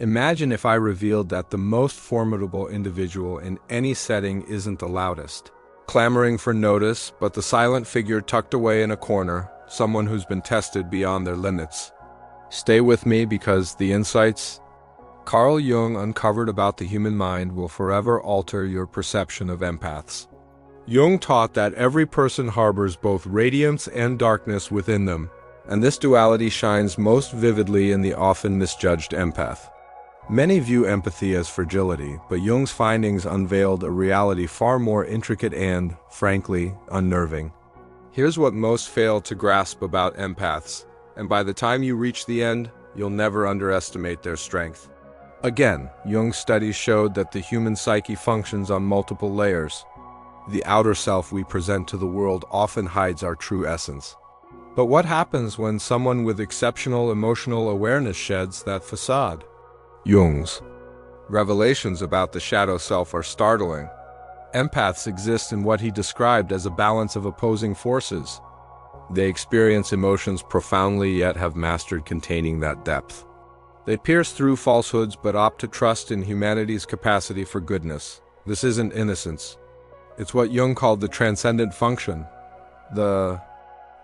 Imagine if I revealed that the most formidable individual in any setting isn't the loudest, clamoring for notice, but the silent figure tucked away in a corner, someone who's been tested beyond their limits. Stay with me because the insights Carl Jung uncovered about the human mind will forever alter your perception of empaths. Jung taught that every person harbors both radiance and darkness within them, and this duality shines most vividly in the often misjudged empath. Many view empathy as fragility, but Jung's findings unveiled a reality far more intricate and, frankly, unnerving. Here's what most fail to grasp about empaths, and by the time you reach the end, you'll never underestimate their strength. Again, Jung's studies showed that the human psyche functions on multiple layers. The outer self we present to the world often hides our true essence. But what happens when someone with exceptional emotional awareness sheds that facade? Jung's revelations about the shadow self are startling. Empaths exist in what he described as a balance of opposing forces. They experience emotions profoundly yet have mastered containing that depth. They pierce through falsehoods but opt to trust in humanity's capacity for goodness. This isn't innocence. It's what Jung called the transcendent function, the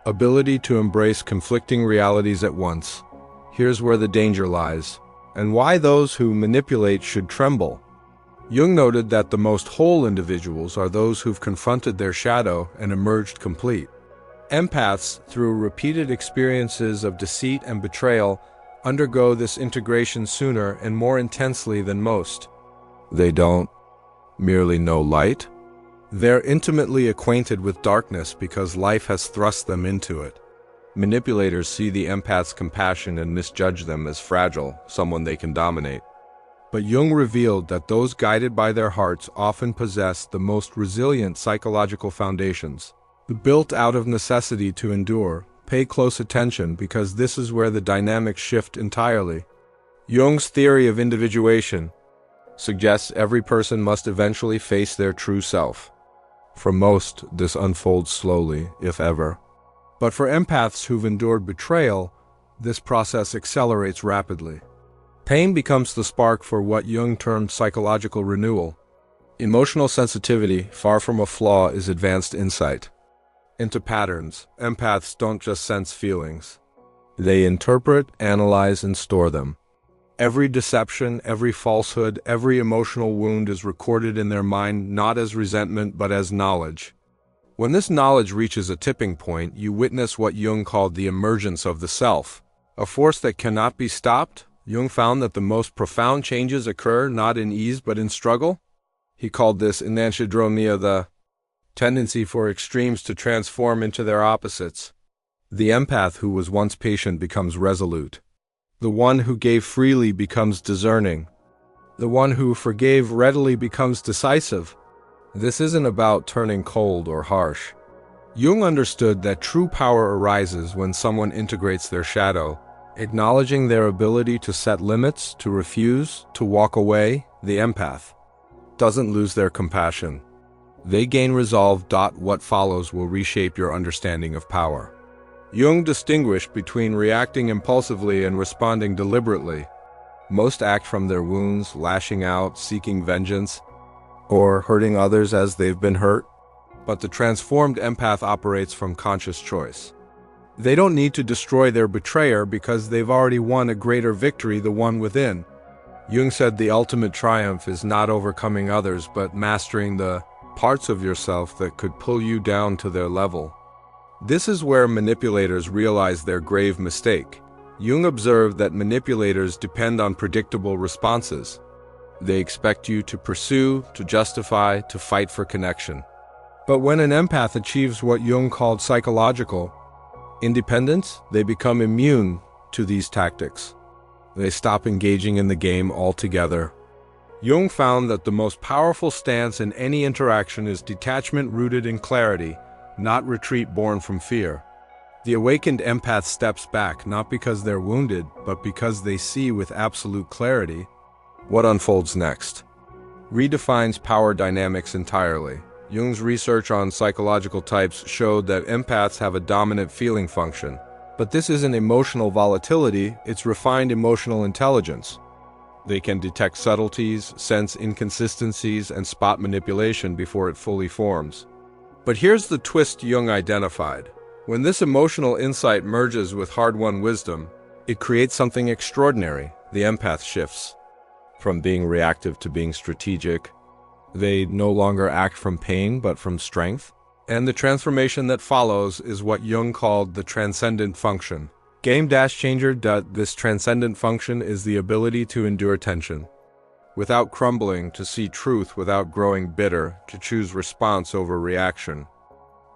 ability to embrace conflicting realities at once. Here's where the danger lies, and why those who manipulate should tremble. Jung noted that the most whole individuals are those who've confronted their shadow and emerged complete. Empaths, through repeated experiences of deceit and betrayal, undergo this integration sooner and more intensely than most. They don't merely know light. They're intimately acquainted with darkness because life has thrust them into it. Manipulators see the empath's compassion and misjudge them as fragile, someone they can dominate. But Jung revealed that those guided by their hearts often possess the most resilient psychological foundations, built out of necessity to endure. Pay close attention because this is where the dynamics shift entirely. Jung's theory of individuation suggests every person must eventually face their true self. For most, this unfolds slowly, if ever. But for empaths who've endured betrayal, this process accelerates rapidly. Pain becomes the spark for what Jung termed psychological renewal. Emotional sensitivity, far from a flaw, is advanced insight into patterns. Empaths don't just sense feelings. They interpret, analyze, and store them. Every deception, every falsehood, every emotional wound is recorded in their mind not as resentment but as knowledge. When this knowledge reaches a tipping point, you witness what Jung called the emergence of the self, a force that cannot be stopped. Jung found that the most profound changes occur not in ease but in struggle. He called this enantiodromia, the tendency for extremes to transform into their opposites. The empath who was once patient becomes resolute. The one who gave freely becomes discerning. The one who forgave readily becomes decisive. This isn't about turning cold or harsh. Jung understood that true power arises when someone integrates their shadow, acknowledging their ability to set limits, to refuse, to walk away. The empath doesn't lose their compassion. They gain resolve. What follows will reshape your understanding of power. Jung distinguished between reacting impulsively and responding deliberately. Most act from their wounds, lashing out, seeking vengeance, or hurting others as they've been hurt. But the transformed empath operates from conscious choice. They don't need to destroy their betrayer because they've already won a greater victory, the one within. Jung said the ultimate triumph is not overcoming others, but mastering the parts of yourself that could pull you down to their level. This is where manipulators realize their grave mistake. Jung observed that manipulators depend on predictable responses. They expect you to pursue, to justify, to fight for connection. But when an empath achieves what Jung called psychological independence, they become immune to these tactics. They stop engaging in the game altogether. Jung found that the most powerful stance in any interaction is detachment rooted in clarity, not retreat born from fear. The awakened empath steps back not because they're wounded, but because they see with absolute clarity. What unfolds next redefines power dynamics entirely. Jung's research on psychological types showed that empaths have a dominant feeling function. But this isn't emotional volatility, it's refined emotional intelligence. They can detect subtleties, sense inconsistencies, and spot manipulation before it fully forms. But here's the twist Jung identified. When this emotional insight merges with hard-won wisdom, it creates something extraordinary. The empath shifts from being reactive to being strategic. They no longer act from pain, but from strength. And the transformation that follows is what Jung called the transcendent function. Game-changer. This transcendent function is the ability to endure tension without crumbling, to see truth without growing bitter, to choose response over reaction.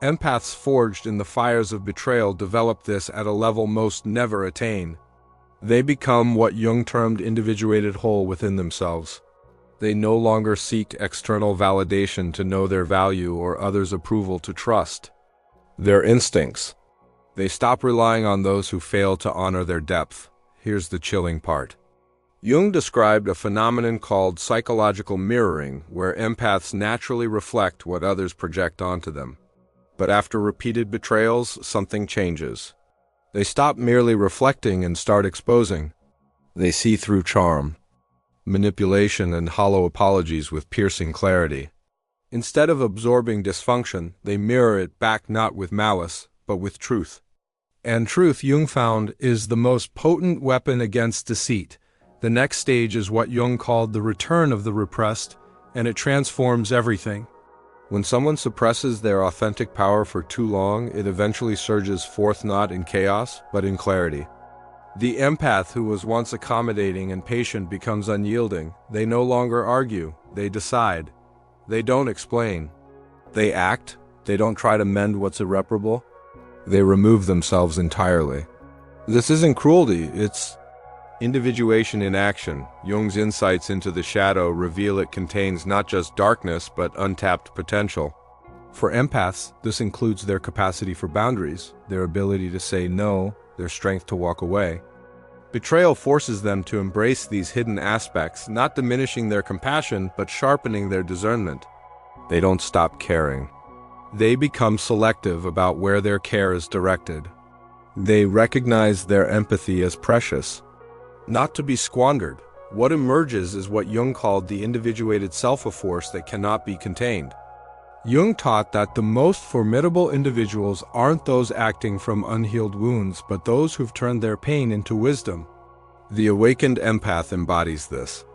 Empaths forged in the fires of betrayal develop this at a level most never attain. They become what Jung termed individuated whole within themselves. They no longer seek external validation to know their value or others' approval to trust their instincts. They stop relying on those who fail to honor their depth. Here's the chilling part. Jung described a phenomenon called psychological mirroring, where empaths naturally reflect what others project onto them. But after repeated betrayals, something changes. They stop merely reflecting and start exposing. They see through charm, manipulation, and hollow apologies with piercing clarity. Instead of absorbing dysfunction, they mirror it back not with malice, but with truth. And truth, Jung found, is the most potent weapon against deceit. The next stage is what Jung called the return of the repressed, and it transforms everything. When someone suppresses their authentic power for too long, it eventually surges forth not in chaos, but in clarity. The empath who was once accommodating and patient becomes unyielding. They no longer argue, they decide. They don't explain. They act. They don't try to mend what's irreparable. They remove themselves entirely. This isn't cruelty, it's individuation in action. Jung's insights into the shadow reveal it contains not just darkness, but untapped potential. For empaths, this includes their capacity for boundaries, their ability to say no, their strength to walk away. Betrayal forces them to embrace these hidden aspects, not diminishing their compassion, but sharpening their discernment. They don't stop caring. They become selective about where their care is directed. They recognize their empathy as precious, not to be squandered. What emerges is what Jung called the individuated self, a force that cannot be contained. Jung taught that the most formidable individuals aren't those acting from unhealed wounds, but those who've turned their pain into wisdom. The awakened empath embodies this.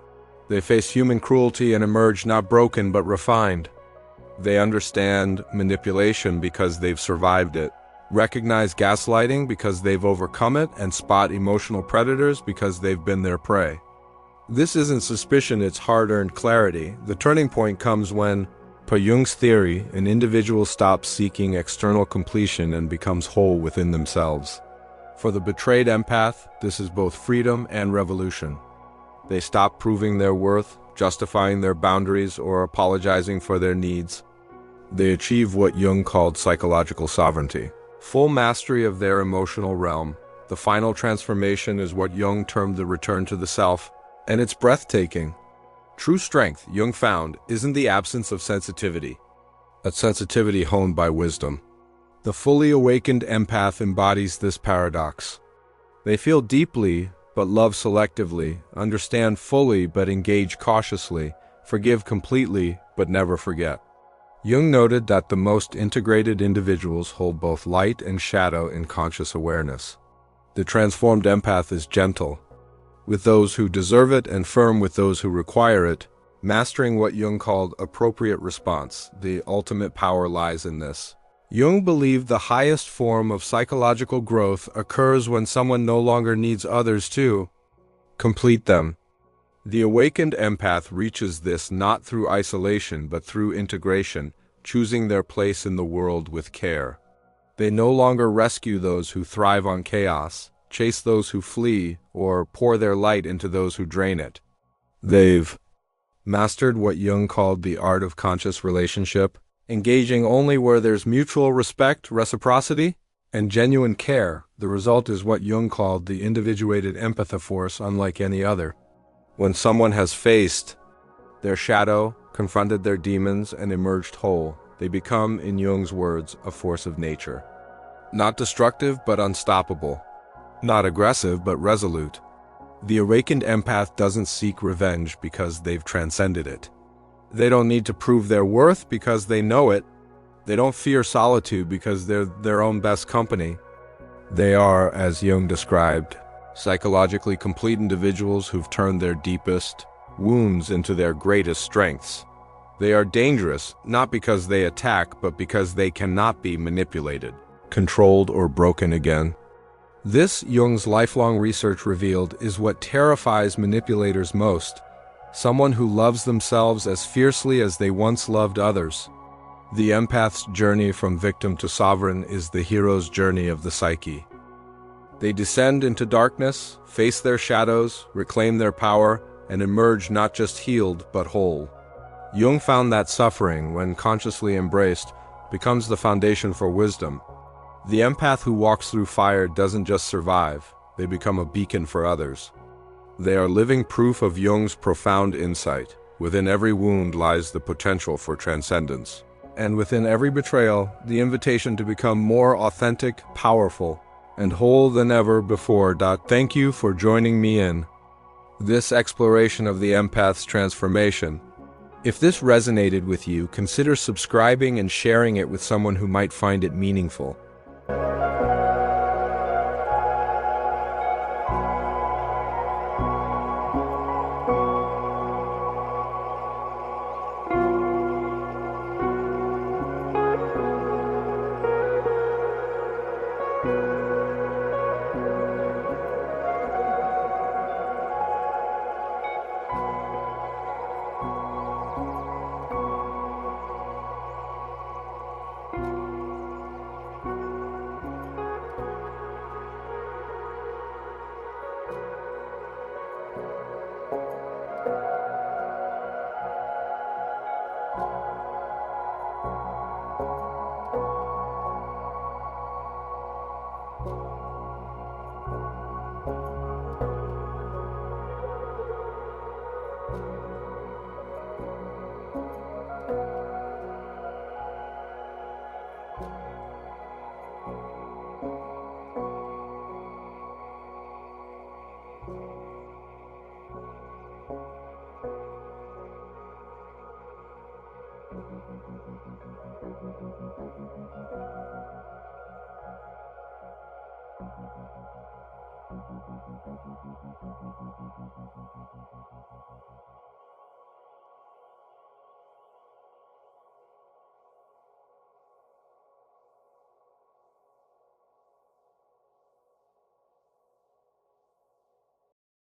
They face human cruelty and emerge not broken but refined. They understand manipulation because they've survived it, recognize gaslighting because they've overcome it, and spot emotional predators because they've been their prey. This isn't suspicion, it's hard-earned clarity. The turning point comes when, per Jung's theory, an individual stops seeking external completion and becomes whole within themselves. For the betrayed empath, this is both freedom and revolution. They stop proving their worth, justifying their boundaries, or apologizing for their needs. They achieve what Jung called psychological sovereignty, full mastery of their emotional realm. The final transformation is what Jung termed the return to the self, and it's breathtaking. True strength, Jung found, isn't the absence of sensitivity, but sensitivity honed by wisdom. The fully awakened empath embodies this paradox. They feel deeply, but love selectively, understand fully, but engage cautiously, forgive completely, but never forget. Jung noted that the most integrated individuals hold both light and shadow in conscious awareness. The transformed empath is gentle with those who deserve it and firm with those who require it, mastering what Jung called appropriate response. The ultimate power lies in this. Jung believed the highest form of psychological growth occurs when someone no longer needs others to complete them. The awakened empath reaches this not through isolation but through integration, choosing their place in the world with care. They no longer rescue those who thrive on chaos, chase those who flee, or pour their light into those who drain it. They've mastered what Jung called the art of conscious relationship, engaging only where there's mutual respect, reciprocity, and genuine care. The result is what Jung called the individuated empathy force, unlike any other. When someone has faced their shadow, confronted their demons, and emerged whole, they become, in Jung's words, a force of nature. Not destructive, but unstoppable. Not aggressive, but resolute. The awakened empath doesn't seek revenge because they've transcended it. They don't need to prove their worth because they know it. They don't fear solitude because they're their own best company. They are, as Jung described, psychologically complete individuals who've turned their deepest wounds into their greatest strengths. They are dangerous, not because they attack, but because they cannot be manipulated, controlled, or broken again. This, Jung's lifelong research revealed, is what terrifies manipulators most: someone who loves themselves as fiercely as they once loved others. The empath's journey from victim to sovereign is the hero's journey of the psyche. They descend into darkness, face their shadows, reclaim their power, and emerge not just healed, but whole. Jung found that suffering, when consciously embraced, becomes the foundation for wisdom. The empath who walks through fire doesn't just survive, they become a beacon for others. They are living proof of Jung's profound insight. Within every wound lies the potential for transcendence. And within every betrayal, the invitation to become more authentic, powerful, and whole than ever before. Thank you for joining me in this exploration of the empath's transformation. If this resonated with you, consider subscribing and sharing it with someone who might find it meaningful.